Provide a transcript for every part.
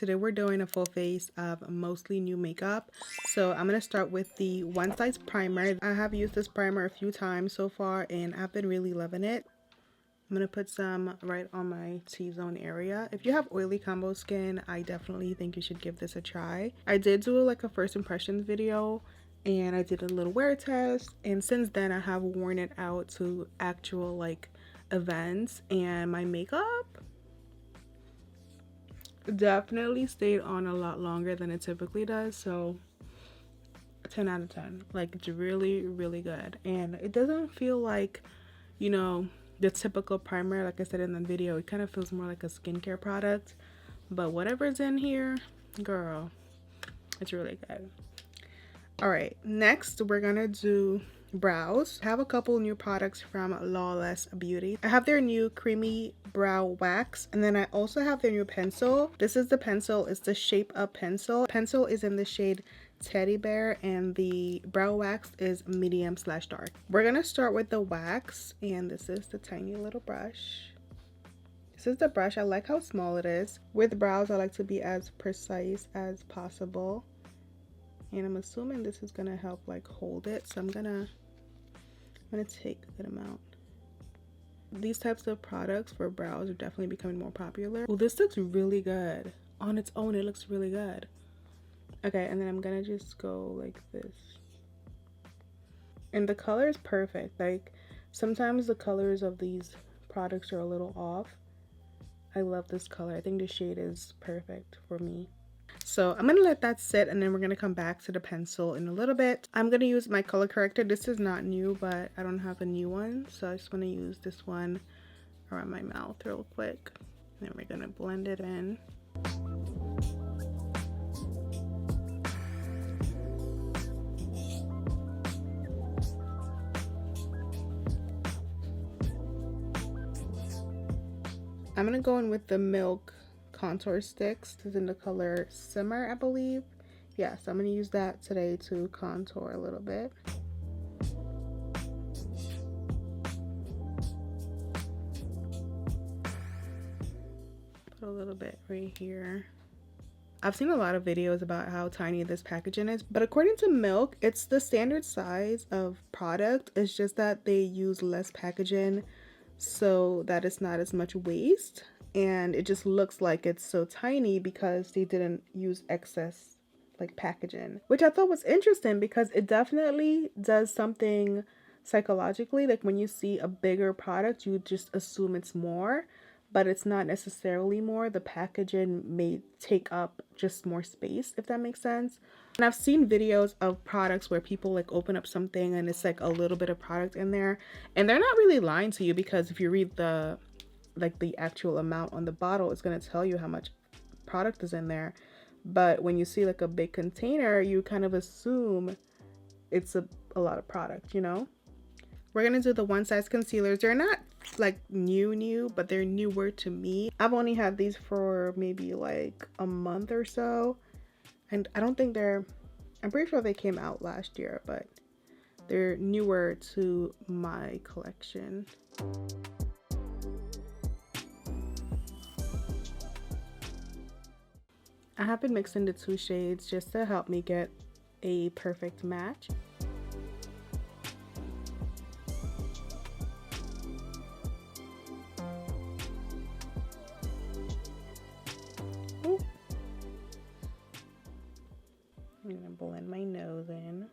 Today we're doing a full face of mostly new makeup. So I'm going to start with the OneSize Primer. I have used this primer a few times so far and I've been really loving it. I'm going to put some right on my T-zone area. If you have oily combo skin, I definitely think you should give this a try. I did do like a first impressions video and I did a little wear test, and since then I have worn it out to actual like events, and my makeup definitely stayed on a lot longer than it typically does. So 10 out of 10. Like, it's really good, and it doesn't feel like, you know, the typical primer. Like I said in the video, it kind of feels more like a skincare product, but whatever's in here, girl, it's really good. All right, next we're gonna do brows. I have a couple new products from LAWLESS Beauty. I have their new creamy brow wax, and then I also have their new pencil. This is the pencil. It's the Shape Up pencil. Pencil is in the shade Teddy Bear, and the brow wax is medium/dark. We're gonna start with the wax, and this is the tiny little brush. This is the brush. I like how small it is. With brows, I like to be as precise as possible, and I'm assuming this is gonna help like hold it, so I'm gonna take a good amount. These types of products for brows are definitely becoming more popular. Well, this looks really good on its own. It looks really good. Okay, and then I'm gonna just go like this, and the color is perfect. Like, sometimes the colors of these products are a little off. I love this color. I think the shade is perfect for me. So I'm gonna let that sit, and then we're gonna come back to the pencil in a little bit. I'm gonna use my color corrector. This is not new, but I don't have a new one, so I just want to use this one around my mouth real quick. Then we're gonna blend it in. I'm gonna go in with the Milk contour sticks. This is in the color Simmer, I believe. Yeah, so I'm gonna use that today to contour a little bit. Put a little bit right here. I've seen a lot of videos about how tiny this packaging is, but according to Milk, it's the standard size of product. It's just that they use less packaging so that it's not as much waste, and it just looks like it's so tiny because they didn't use excess like packaging, which I thought was interesting because it definitely does something psychologically. Like, when you see a bigger product, you just assume it's more, but it's not necessarily more. The packaging may take up just more space, if that makes sense. And I've seen videos of products where people like open up something and it's like a little bit of product in there, and they're not really lying to you, because if you read the actual amount on the bottle, it's going to tell you how much product is in there. But when you see like a big container, you kind of assume it's a lot of product, you know? We're gonna do the OneSize concealers. They're not like new, but they're newer to me. I've only had these for maybe like a month or so, and I don't think I'm pretty sure they came out last year, but they're newer to my collection. I have been mixing the two shades just to help me get a perfect match. I'm gonna blend my nose in.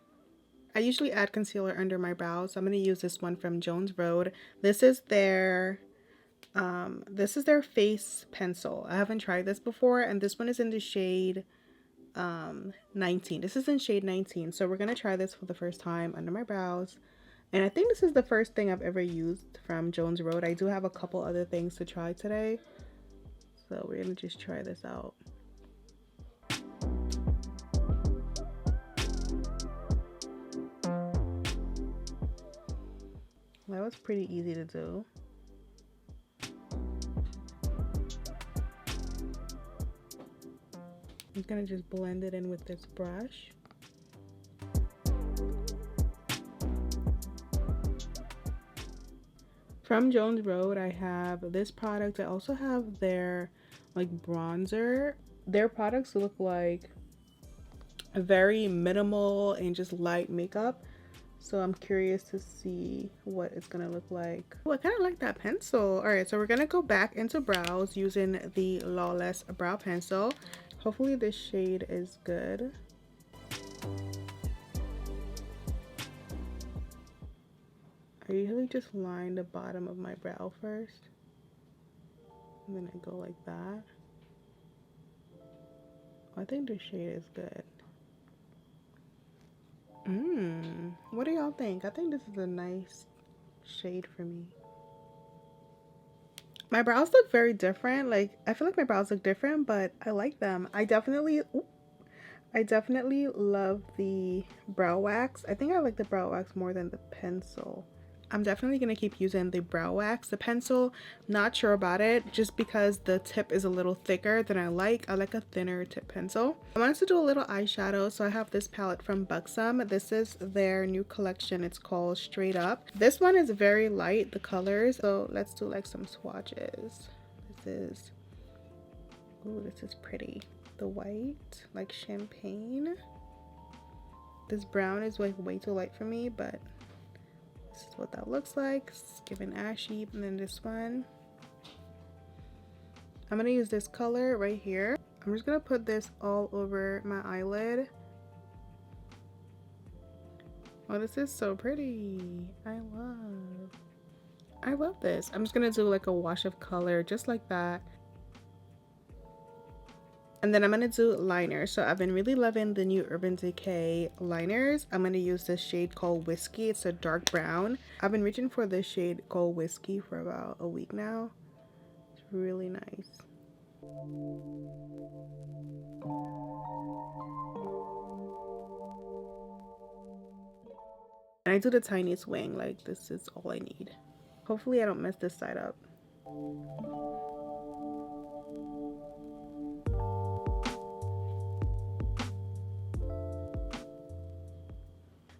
I usually add concealer under my brows, so I'm gonna use this one from Jones Road. This is their face pencil. I haven't tried this before, and this one is in the shade 19. This is in shade 19, so we're gonna try this for the first time under my brows, and I think this is the first thing I've ever used from Jones Road. I do have a couple other things to try today, so we're gonna just try this out. That was pretty easy to do. I'm gonna just blend it in with this brush. From Jones Road, I have this product. I also have their like bronzer their products look like very minimal and just light makeup. So I'm curious to see what it's gonna look like. Oh, I kind of like that pencil. All right, so we're gonna go back into brows using the Lawless brow pencil. Hopefully this shade is good. I usually just line the bottom of my brow first, and then I go like that. I think the shade is good. What do y'all think? I think this is a nice shade for me. My brows look very different. Like, I feel like my brows look different, but I like them. I definitely love the brow wax. I think I like the brow wax more than the pencil. I'm definitely going to keep using the brow wax. The pencil, not sure about it, just because the tip is a little thicker than I like. I like a thinner tip pencil. I wanted to do a little eyeshadow, so I have this palette from Buxom. This is their new collection. It's called Straight Up. This one is very light, the colors, so let's do like some swatches. This is pretty. The white, like champagne. This brown is like way too light for me, but this is what that looks like. It's giving ashy. And then this one, I'm gonna use this color right here. I'm just gonna put this all over my eyelid. Oh, this is so pretty. I love this. I'm just gonna do like a wash of color just like that. And then I'm going to do liner. So I've been really loving the new Urban Decay liners. I'm going to use this shade called Whiskey. It's a dark brown. I've been reaching for this shade called Whiskey for about a week now. It's really nice. And I do the tiniest wing. Like, this is all I need. Hopefully I don't mess this side up.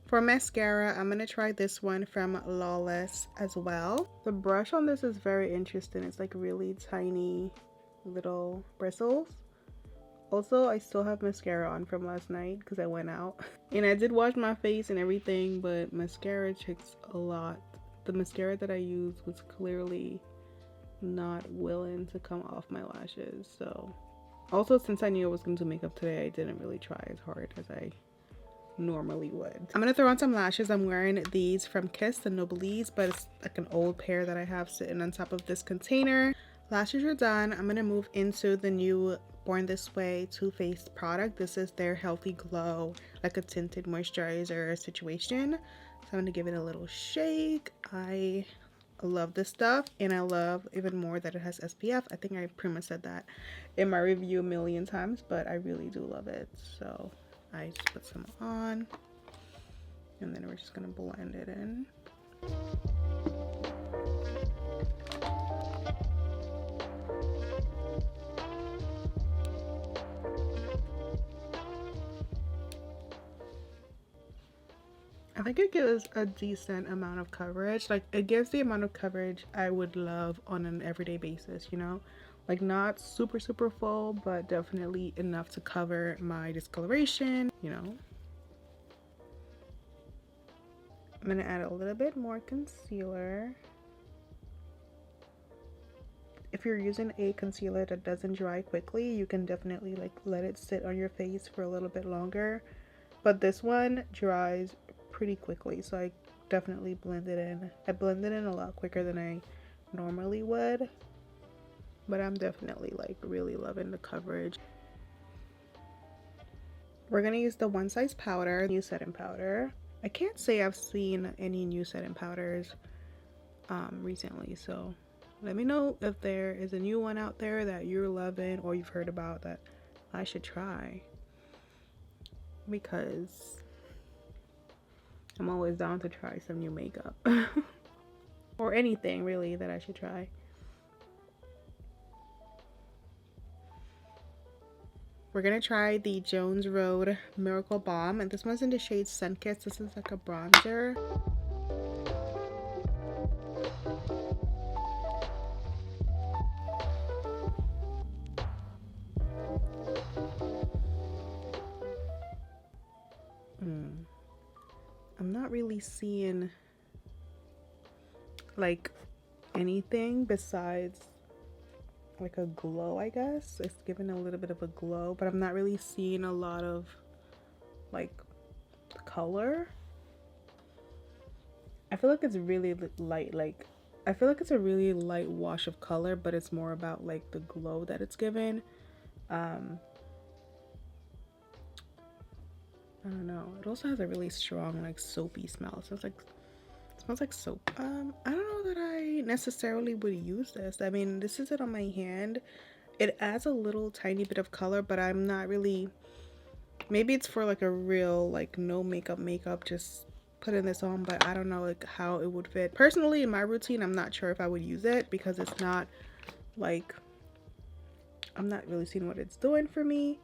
For mascara, I'm going to try this one from Lawless as well. The brush on this is very interesting. It's like really tiny little bristles. Also, I still have mascara on from last night because I went out. And I did wash my face and everything, but mascara takes a lot. The mascara that I used was clearly not willing to come off my lashes. So, also since I knew I was going to do makeup today, I didn't really try as hard as I normally would. I'm gonna throw on some lashes. I'm wearing these from Kiss, the Noblesse, but it's like an old pair that I have sitting on top of this container. Lashes are done. I'm gonna move into the new Born This Way Too Faced product. This is their Healthy Glow, like a tinted moisturizer situation. So I'm gonna give it a little shake. I love this stuff, and I love even more that it has SPF. I think I pretty much said that in my review a million times, but I really do love it. So I just put some on, and then we're just gonna blend it in. I think it gives a decent amount of coverage. Like, it gives the amount of coverage I would love on an everyday basis, you know? Like, not super full, but definitely enough to cover my discoloration, you know? I'm gonna add a little bit more concealer. If you're using a concealer that doesn't dry quickly, you can definitely like let it sit on your face for a little bit longer. But this one dries pretty quickly, so I definitely blend it in. I blend it in a lot quicker than I normally would. But I'm definitely like really loving the coverage. We're gonna use the OneSize powder, new setting powder. I can't say I've seen any new setting powders recently, so let me know if there is a new one out there that you're loving or you've heard about that I should try, because I'm always down to try some new makeup or anything really that I should try. We're gonna try the Jones Road Miracle Balm, and this one's in the shade Sunkissed. This is like a bronzer. really seeing like anything besides like a glow. I guess it's giving a little bit of a glow, but I'm not really seeing a lot of like color. I feel like it's really light, like I feel like it's a really light wash of color, but it's more about like the glow that it's given. I don't know. It also has a really strong like soapy smell. So it's like, it smells like soap. I don't know that I necessarily would use this. I mean, this is it on my hand. It adds a little tiny bit of color, but I'm not really, maybe it's for like a real like no makeup, just putting this on, but I don't know like how it would fit. Personally, in my routine, I'm not sure if I would use it because it's not like, I'm not really seeing what it's doing for me.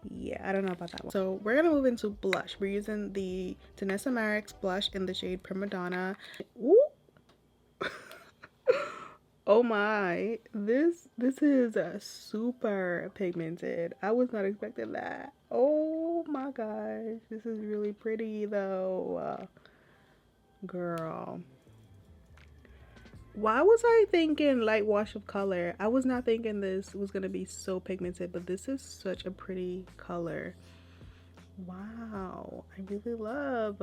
Yeah, I don't know about that one. So we're gonna move into blush. We're using the Danessa Marix blush in the shade Prima Donna. Ooh. Oh my, this is super pigmented. I was not expecting that. Oh my gosh, this is really pretty though. Girl, why was I thinking light wash of color? I was not thinking this was gonna be so pigmented, but this is such a pretty color. Wow, I really love.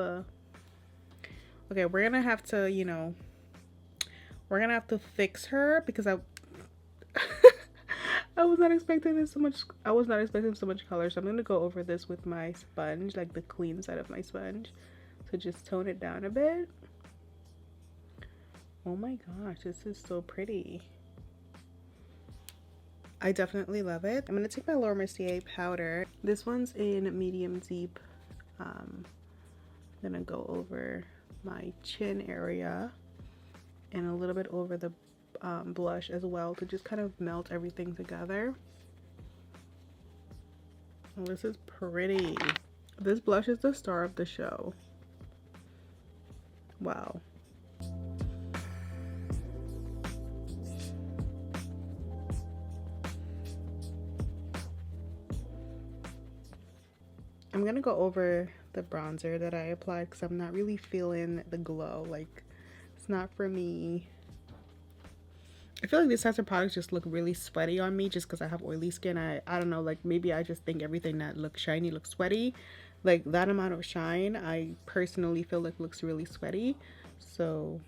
Okay, we're gonna have to, you know, we're gonna have to fix her because I I was not expecting this so much. I was not expecting so much color, so I'm gonna go over this with my sponge, like the clean side of my sponge, to just tone it down a bit. Oh my gosh, this is so pretty. I definitely love it. I'm gonna take my Laura Mercier powder. This one's in medium deep. I'm gonna go over my chin area and a little bit over the blush as well to just kind of melt everything together. Oh, this is pretty. This blush is the star of the show. Wow. I'm gonna go over the bronzer that I applied because I'm not really feeling the glow. Like, it's not for me. I feel like these types of products just look really sweaty on me just because I have oily skin. I don't know, like maybe I just think everything that looks shiny looks sweaty. Like that amount of shine, I personally feel like looks really sweaty. So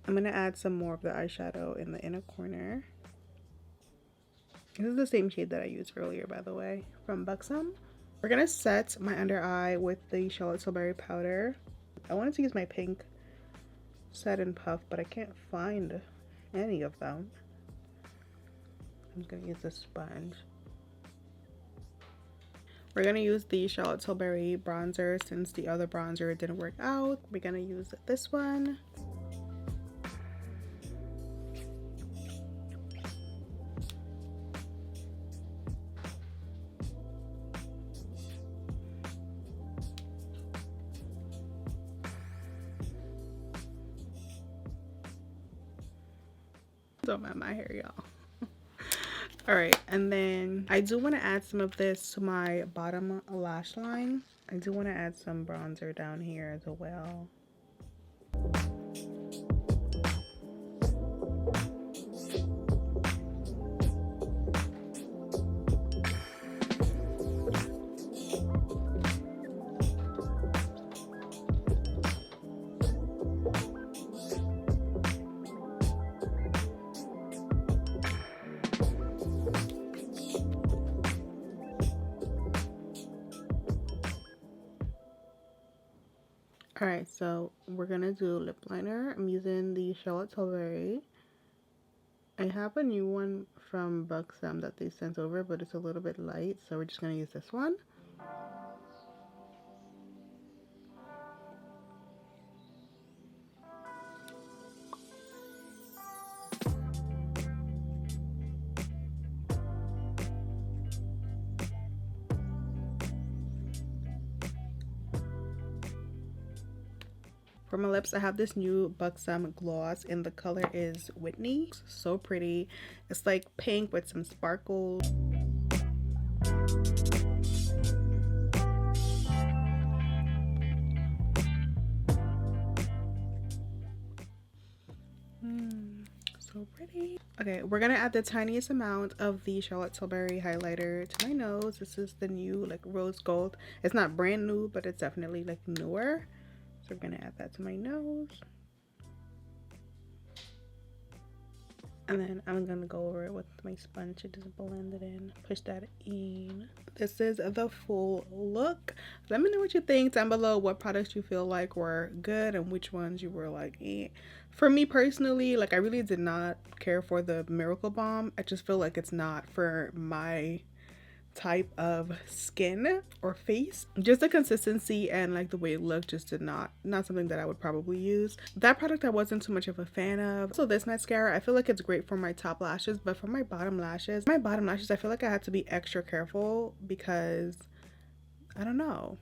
I'm gonna add some more of the eyeshadow in the inner corner. This is the same shade that I used earlier, by the way, from Buxom. We're gonna set my under eye with the Charlotte Tilbury powder. I wanted to use my pink Set and Puff, but I can't find any of them. I'm just gonna use the sponge. We're gonna use the Charlotte Tilbury bronzer since the other bronzer didn't work out. We're gonna use this one. Don't mind my hair, y'all. All right, and then I do want to add some of this to my bottom lash line. I do want to add some bronzer down here as well. Alright, so we're gonna do lip liner. I'm using the Charlotte Tilbury. I have a new one from Buxom that they sent over, but it's a little bit light, so we're just gonna use this one. For my lips, I have this new Buxom gloss, and the color is Whitney. It's so pretty. It's like pink with some sparkles. pretty. Okay, we're gonna add the tiniest amount of the Charlotte Tilbury highlighter to my nose. This is the new like rose gold. It's not brand new, but it's definitely like newer. So we're gonna add that to my nose. And then I'm gonna go over it with my sponge to just blend it in, push that in. This is the full look. Let me know what you think down below, what products you feel like were good and which ones you were like, eh. For me personally, like I really did not care for the Miracle Balm. I just feel like it's not for my type of skin or face. Just the consistency and like the way it looked just did not something that I would probably use. That product I wasn't too much of a fan of. So this mascara, I feel like it's great for my top lashes, but for my bottom lashes I feel like I had to be extra careful because I don't know,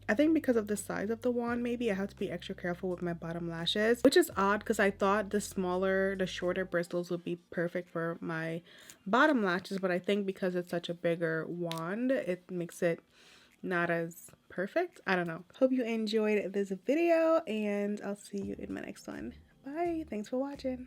I think because of the size of the wand, maybe I have to be extra careful with my bottom lashes, which is odd because I thought the shorter bristles would be perfect for my bottom lashes, but I think because it's such a bigger wand, it makes it not as perfect. I don't know. Hope you enjoyed this video and I'll see you in my next one. Bye. Thanks for watching.